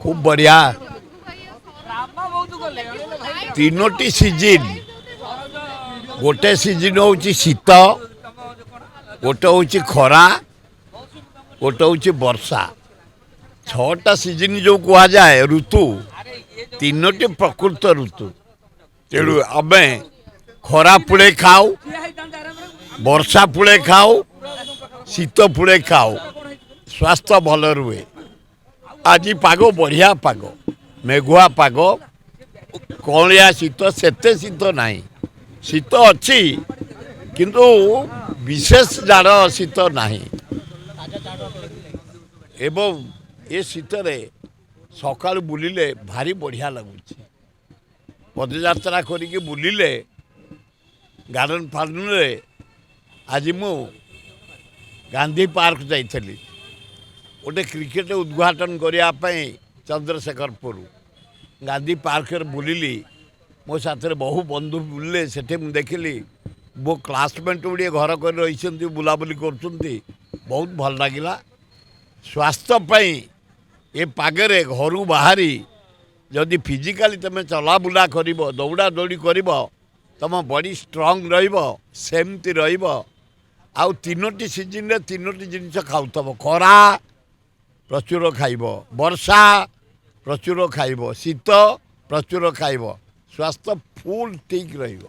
खूब बढ़िया तीनोटी सीजन गोटे सीजन हूँ शीत गोटे हूँ खरा गोटे हूँ वर्षा छटा सीजन जो कह जाए ऋतु तीनोटी प्रकृत ऋतु तेणु आम खरा पुड़े खाऊ वर्षा पुड़े खाऊ शीत पुड़े खाऊ स्वास्थ्य भल रुए आज पाग बढ़िया पाग मेघुआ पाग कौलिया शीत सेते शीत नहीं शीत अच्छी किंतु विशेष जाड़ शीत नहीं एवं ये शीत सकाल बुलिले भारी बढ़िया लगुच पदयात्रा करिके बुलिले गार्डन फार्डन रे आज मु गांधी पार्क जाइली गोटे क्रिकेट उद्घाटन करने चंद्रशेखरपुर गांधी पार्क बुलिली मो साथ बहु बंधु बुलिले से देखिली मो क्लासमेट गुड़े घर कर रही बुलाबुली कर बहुत भल लगिला स्वास्थ्य ये पागरे घर बाहरी जदि फिजिकाली तुम चलाबुला कर दौड़ा दौड़ी कर तुम बॉडी स्ट्रांग रमती आउ तीनोटी सीजन तीनोटी जिनस खाऊ खरा प्रचुर खाइब वर्षा प्रचुर खाइब शीत प्रचुर खाइब स्वास्थ्य फुल ठीक रहिबो।